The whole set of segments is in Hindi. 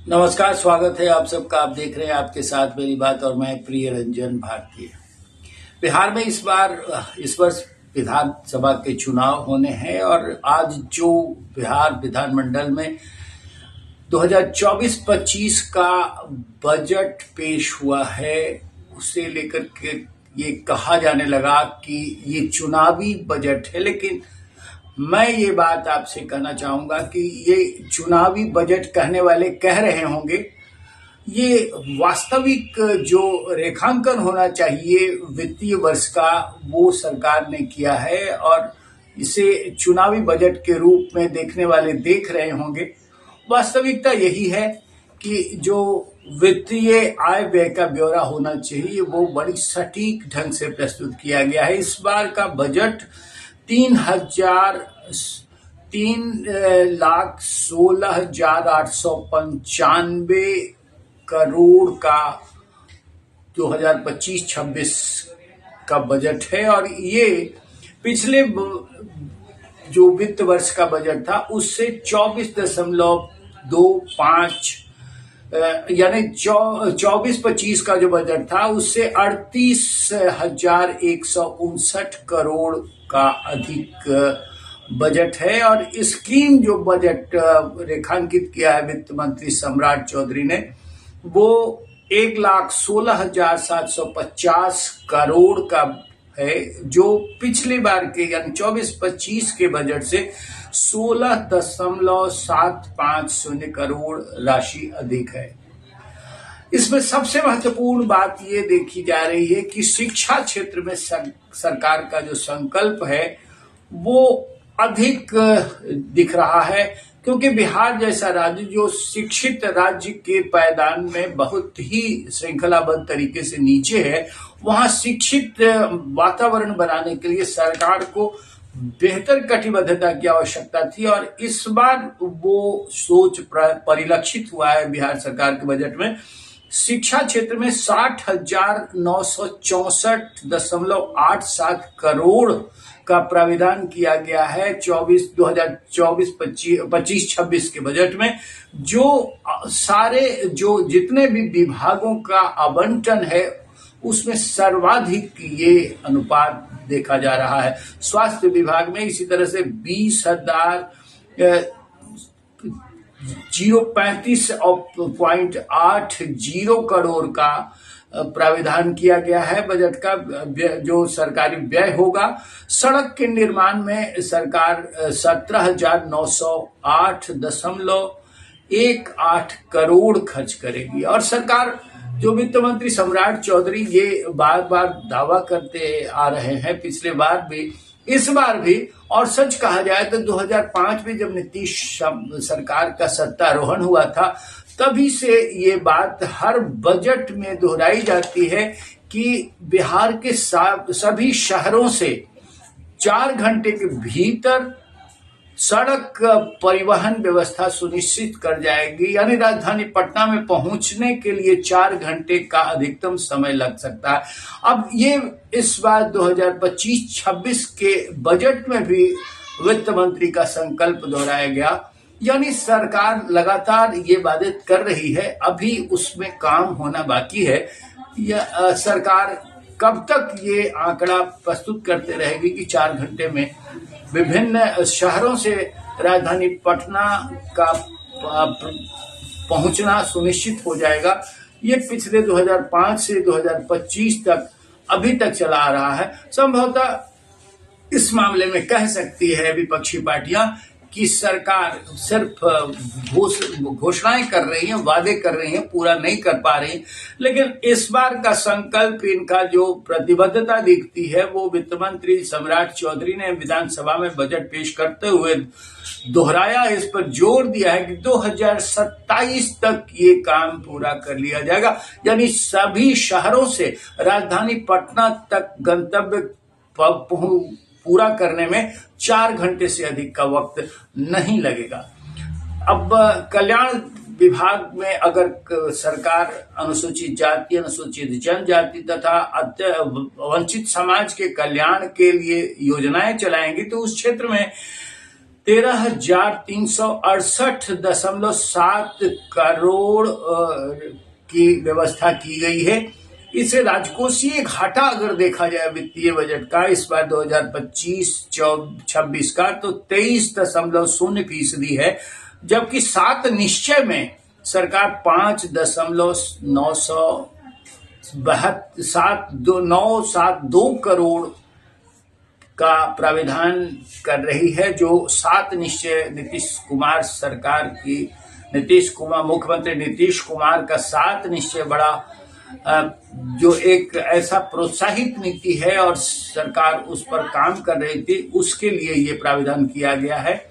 नमस्कार, स्वागत है आप सबका। आप देख रहे हैं आपके साथ मेरी बात और मैं प्रिय रंजन भारतीय। बिहार में इस वर्ष विधानसभा के चुनाव होने हैं और आज जो बिहार विधानमंडल में 2024-25 का बजट पेश हुआ है, उसे लेकर के ये कहा जाने लगा कि ये चुनावी बजट है। लेकिन मैं ये बात आपसे कहना चाहूंगा कि ये चुनावी बजट कहने वाले कह रहे होंगे, ये वास्तविक जो रेखांकन होना चाहिए वित्तीय वर्ष का वो सरकार ने किया है और इसे चुनावी बजट के रूप में देखने वाले देख रहे होंगे। वास्तविकता यही है कि जो वित्तीय आय व्यय का ब्यौरा होना चाहिए वो बड़ी सटीक ढंग से प्रस्तुत किया गया है। इस बार का बजट 3,16,895 करोड़ का 2025-26 का बजट है और ये पिछले जो वित्त वर्ष का बजट था उससे 24.25 यानी 24-25 का जो बजट था उससे 38,159 करोड़ का अधिक बजट है। और स्कीम जो बजट रेखांकित किया है वित्त मंत्री सम्राट चौधरी ने, वो 1,16,750 करोड़ का है, जो पिछली बार के यानी 24-25 के बजट से 16.750 करोड़ राशि अधिक है। इसमें सबसे महत्वपूर्ण बात ये देखी जा रही है कि शिक्षा क्षेत्र में सरकार का जो संकल्प है वो अधिक दिख रहा है, क्योंकि बिहार जैसा राज्य जो शिक्षित राज्य के पायदान में बहुत ही श्रृंखलाबद्ध तरीके से नीचे है, वहां शिक्षित वातावरण बनाने के लिए सरकार को बेहतर कटिबद्धता की आवश्यकता थी और इस बार वो सोच परिलक्षित हुआ है बिहार सरकार के बजट में। शिक्षा क्षेत्र में 60,964.87 करोड़ का प्राविधान किया गया है 2024-25-26 के बजट में, जो जितने भी विभागों का आवंटन है उसमें सर्वाधिक ये अनुपात देखा जा रहा है। स्वास्थ्य विभाग में इसी तरह से 20,035.80 करोड़ का प्राविधान किया गया है बजट का जो सरकारी व्यय होगा। सड़क के निर्माण में सरकार 17,908.18 करोड़ खर्च करेगी और सरकार जो वित्त मंत्री सम्राट चौधरी ये बार बार दावा करते आ रहे हैं, पिछले बार भी इस बार भी, और सच कहा जाए तो 2005 में जब नीतीश सरकार का सत्तारोहण हुआ था तभी से ये बात हर बजट में दोहराई जाती है कि बिहार के सभी शहरों से 4 घंटे के भीतर सड़क परिवहन व्यवस्था सुनिश्चित कर जाएगी, यानी राजधानी पटना में पहुंचने के लिए 4 घंटे का अधिकतम समय लग सकता है। अब ये इस बार 2025-26 के बजट में भी वित्त मंत्री का संकल्प दोहराया गया, यानी सरकार लगातार ये वादे कर रही है, अभी उसमें काम होना बाकी है। सरकार कब तक ये आंकड़ा प्रस्तुत करते रहेगी कि 4 घंटे में विभिन्न शहरों से राजधानी पटना का पहुंचना सुनिश्चित हो जाएगा। ये पिछले 2005 से 2025 तक अभी तक चला आ रहा है। संभवतः इस मामले में कह सकती है विपक्षी पार्टियां कि सरकार सिर्फ घोषणाएं कर रही हैं, वादे कर रही हैं, पूरा नहीं कर पा रही। लेकिन इस बार का संकल्प, इनका जो प्रतिबद्धता दिखती है वो वित्त मंत्री सम्राट चौधरी ने विधानसभा में बजट पेश करते हुए दोहराया, इस पर जोर दिया है कि 2027 तक ये काम पूरा कर लिया जाएगा, यानी सभी शहरों से राजधानी पटना तक गंतव्य पूरा करने में 4 घंटे से अधिक का वक्त नहीं लगेगा। अब कल्याण विभाग में अगर सरकार अनुसूचित जाति, अनुसूचित जनजाति तथा वंचित समाज के कल्याण के लिए योजनाएं चलाएंगी तो उस क्षेत्र में 13,368.7 करोड़ की व्यवस्था की गई है। इसे राजकोषीय घाटा अगर देखा जाए वित्तीय बजट का इस बार 2025-26 का तो 23.0% है, जबकि 7 निश्चय में सरकार 5.972 करोड़ का प्राविधान कर रही है, जो 7 निश्चय मुख्यमंत्री नीतीश कुमार का 7 निश्चय बड़ा जो एक ऐसा प्रोत्साहित नीति है और सरकार उस पर काम कर रही थी, उसके लिए ये प्राविधान किया गया है।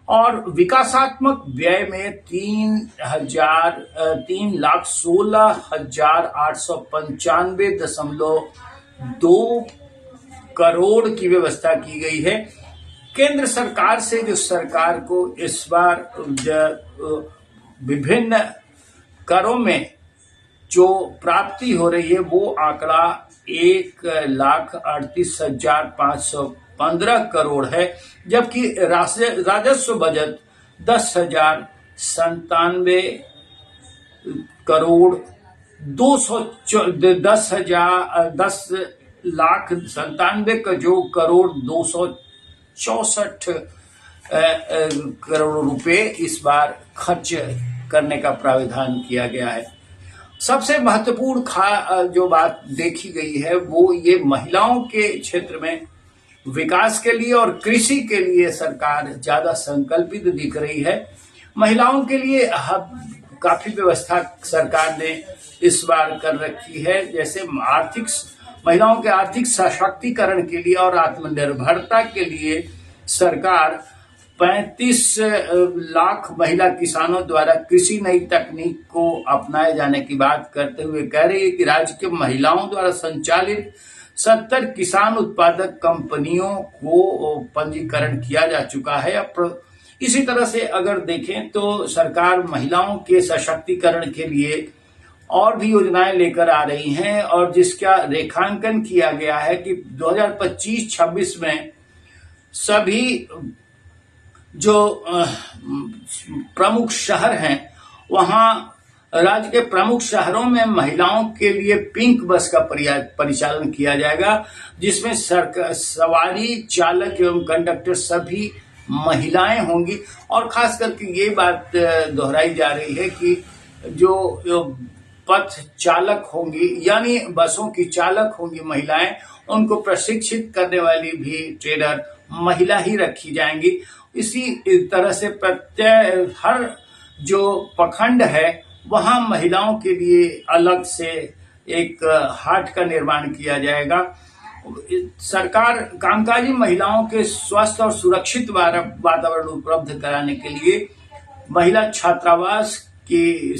और विकासात्मक व्यय में 3,16,895.2 करोड़ की व्यवस्था की गई है। केंद्र सरकार से जो सरकार को इस बार विभिन्न करों में जो प्राप्ति हो रही है वो आंकड़ा 1,38,515 करोड़ है, जबकि राजस्व बजट 10,97 का जो करोड़ 264 करोड़ रुपए इस बार खर्च करने का प्राविधान किया गया है। सबसे महत्वपूर्ण जो बात देखी गई है वो ये महिलाओं के क्षेत्र में विकास के लिए और कृषि के लिए सरकार ज्यादा संकल्पित दिख रही है। महिलाओं के लिए काफी व्यवस्था सरकार ने इस बार कर रखी है, जैसे महिलाओं के आर्थिक सशक्तिकरण के लिए और आत्मनिर्भरता के लिए सरकार 35 लाख महिला किसानों द्वारा कृषि नई तकनीक को अपनाए जाने की बात करते हुए कह रही है कि राज्य के महिलाओं द्वारा संचालित 70 किसान उत्पादक कंपनियों को पंजीकरण किया जा चुका है। इसी तरह से अगर देखें तो सरकार महिलाओं के सशक्तिकरण के लिए और भी योजनाएं लेकर आ रही हैं और जिसका रेखांकन किया गया है कि 2025-26 में सभी जो प्रमुख शहर हैं वहां राज्य के प्रमुख शहरों में महिलाओं के लिए पिंक बस का परिचालन किया जाएगा, जिसमें सवारी चालक एवं कंडक्टर सभी महिलाएं होंगी। और खास करके ये बात दोहराई जा रही है कि जो पथ चालक होंगी यानी बसों की चालक होंगी महिलाएं, उनको प्रशिक्षित करने वाली भी ट्रेनर महिला ही रखी जाएंगी। इसी तरह से हर जो प्रखंड है वहां महिलाओं के लिए अलग से एक हाट का निर्माण किया जाएगा। सरकार कामकाजी महिलाओं के स्वस्थ और सुरक्षित वातावरण उपलब्ध कराने के लिए महिला छात्रावास के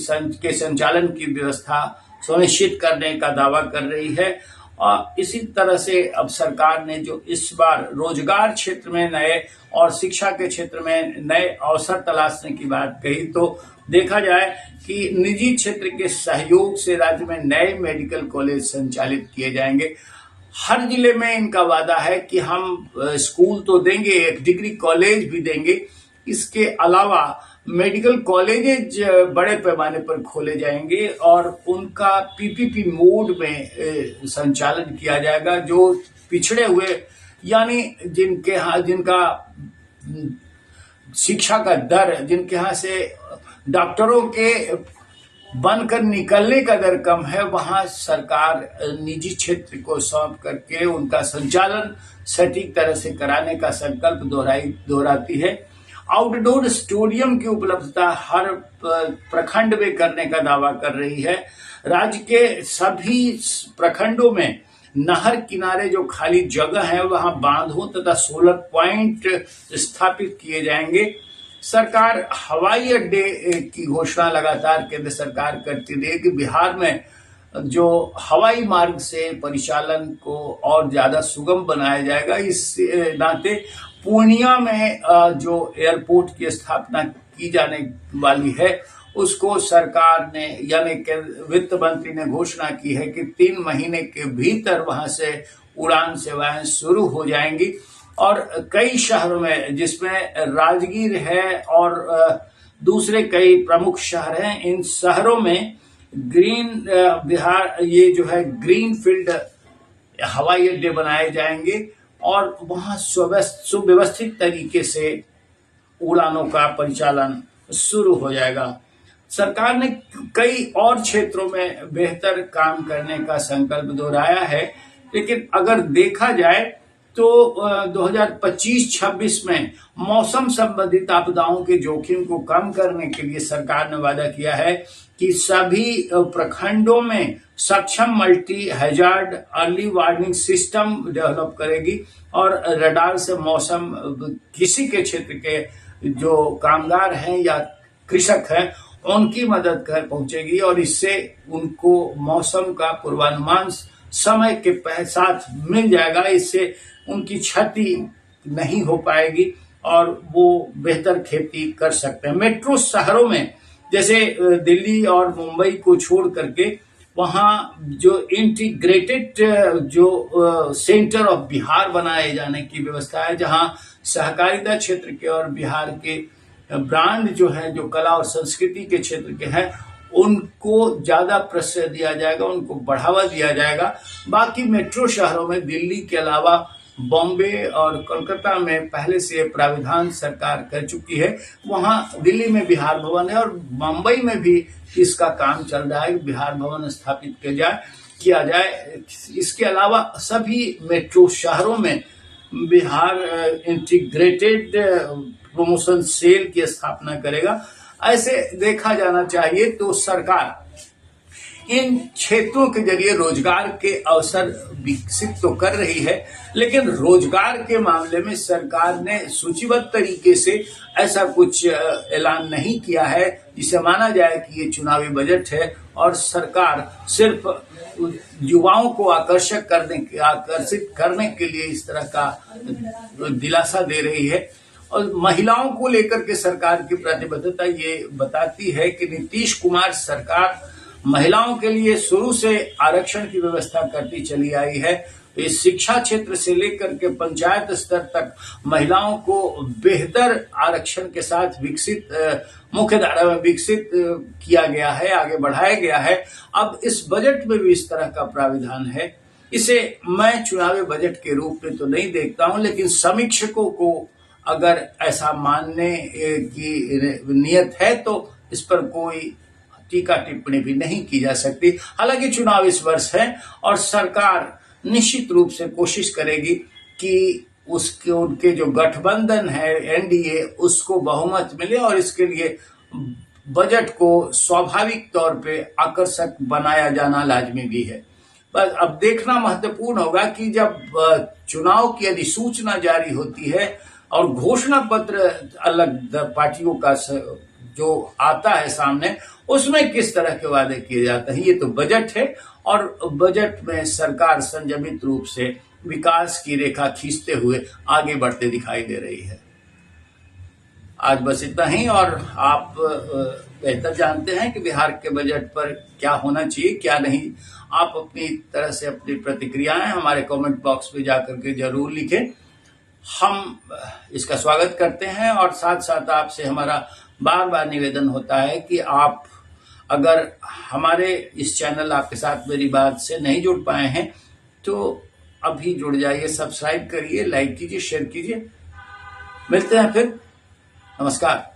संचालन की व्यवस्था सुनिश्चित करने का दावा कर रही है। और इसी तरह से अब सरकार ने जो इस बार रोजगार क्षेत्र में नए और शिक्षा के क्षेत्र में नए अवसर तलाशने की बात कही, तो देखा जाए कि निजी क्षेत्र के सहयोग से राज्य में नए मेडिकल कॉलेज संचालित किए जाएंगे। हर जिले में इनका वादा है कि हम स्कूल तो देंगे, एक डिग्री कॉलेज भी देंगे। इसके अलावा मेडिकल कॉलेजेज बड़े पैमाने पर खोले जाएंगे और उनका पीपीपी मोड में संचालन किया जाएगा। जो पिछड़े हुए यानी जिनका शिक्षा का दर, जिनके यहाँ से डॉक्टरों के बनकर निकलने का दर कम है, वहां सरकार निजी क्षेत्र को सौंप करके उनका संचालन सटीक तरह से कराने का संकल्प दोहराती है। आउटडोर स्टेडियम की उपलब्धता हर प्रखंड में करने का दावा कर रही है। राज्य के सभी प्रखंडों में नहर किनारे जो खाली जगह है वहां बांधों तथा सोलर पॉइंट स्थापित किए जाएंगे। सरकार हवाई अड्डे की घोषणा लगातार केंद्र सरकार करती रही है कि बिहार में जो हवाई मार्ग से परिचालन को और ज्यादा सुगम बनाया जाएगा। इस नाते पूर्णिया में जो एयरपोर्ट की स्थापना की जाने वाली है उसको सरकार ने यानी वित्त मंत्री ने घोषणा की है कि 3 महीने के भीतर वहां से उड़ान सेवाएं शुरू हो जाएंगी। और कई शहरों में, जिसमें राजगीर है और दूसरे कई प्रमुख शहर हैं, इन शहरों में ग्रीन बिहार ये जो है ग्रीन फील्ड हवाई अड्डे बनाए जाएंगे और वहां सुव्यवस्थित तरीके से उड़ानों का परिचालन शुरू हो जाएगा। सरकार ने कई और क्षेत्रों में बेहतर काम करने का संकल्प दोहराया है, लेकिन अगर देखा जाए तो 2025-26 में मौसम संबंधित आपदाओं के जोखिम को कम करने के लिए सरकार ने वादा किया है कि सभी प्रखंडों में सक्षम multi hazard early warning system develop करेगी और रडार से मौसम किसी के क्षेत्र के जो कामगार हैं या कृषक हैं उनकी मदद कर पहुंचेगी और इससे उनको मौसम का पूर्वानुमान समय के साथ मिल जाएगा। इससे उनकी क्षति नहीं हो पाएगी और वो बेहतर खेती कर सकते हैं। मेट्रो शहरों में जैसे दिल्ली और मुंबई को छोड़ करके वहां जो इंटीग्रेटेड जो सेंटर ऑफ बिहार बनाए जाने की व्यवस्था है, जहां सहकारिता क्षेत्र के और बिहार के ब्रांड जो है, जो कला और संस्कृति के क्षेत्र के हैं, उनको ज्यादा प्रश्रय दिया जाएगा, उनको बढ़ावा दिया जाएगा। बाकी मेट्रो शहरों में दिल्ली के अलावा बॉम्बे और कोलकाता में पहले से प्राविधान सरकार कर चुकी है। वहां दिल्ली में बिहार भवन है और मुंबई में भी इसका काम चल रहा है, बिहार भवन स्थापित किया जाए। इसके अलावा सभी मेट्रो शहरों में बिहार इंटीग्रेटेड प्रमोशन सेल की स्थापना करेगा। ऐसे देखा जाना चाहिए तो सरकार इन क्षेत्रों के जरिए रोजगार के अवसर विकसित तो कर रही है, लेकिन रोजगार के मामले में सरकार ने सूचीबद्ध तरीके से ऐसा कुछ ऐलान नहीं किया है जिसे माना जाए कि ये चुनावी बजट है और सरकार सिर्फ युवाओं को आकर्षित करने के लिए इस तरह का दिलासा दे रही है। और महिलाओं को लेकर के सरकार की प्रतिबद्धता ये बताती है कि नीतीश कुमार सरकार महिलाओं के लिए शुरू से आरक्षण की व्यवस्था करती चली आई है। इस शिक्षा क्षेत्र से लेकर के पंचायत स्तर तक महिलाओं को बेहतर आरक्षण के साथ विकसित मुख्य धारा में विकसित किया गया है, आगे बढ़ाया गया है। अब इस बजट में भी इस तरह का प्राविधान है। इसे मैं चुनावी बजट के रूप में तो नहीं देखता हूं, लेकिन समीक्षकों को अगर ऐसा मानने की नियत है तो इस पर कोई टीका टिप्पणी भी नहीं की जा सकती। हालांकि चुनाव इस वर्ष है और सरकार निश्चित रूप से कोशिश करेगी कि उनके जो गठबंधन है एनडीए, उसको बहुमत मिले और इसके लिए बजट को स्वाभाविक तौर पे आकर्षक बनाया जाना लाजमी भी है। बस अब देखना महत्वपूर्ण होगा कि जब चुनाव की अधिसूचना जारी होती है और घोषणा पत्र अलग पार्टियों का जो आता है सामने, उसमें किस तरह के वादे किए जाते हैं। ये तो बजट है और बजट में सरकार संयमित रूप से विकास की रेखा खींचते हुए आगे बढ़ते दिखाई दे रही है। आज बस इतना ही, और आप बेहतर जानते हैं कि बिहार के बजट पर क्या होना चाहिए क्या नहीं। आप अपनी तरह से अपनी प्रतिक्रियाएं हमारे कमेंट बॉक्स में जाकर के जरूर लिखें, हम इसका स्वागत करते हैं। और साथ साथ आपसे हमारा बार बार निवेदन होता है कि आप अगर हमारे इस चैनल आपके साथ मेरी बात से नहीं जुड़ पाए हैं तो अभी जुड़ जाइए, सब्सक्राइब करिए, लाइक कीजिए, शेयर कीजिए। मिलते हैं फिर। नमस्कार।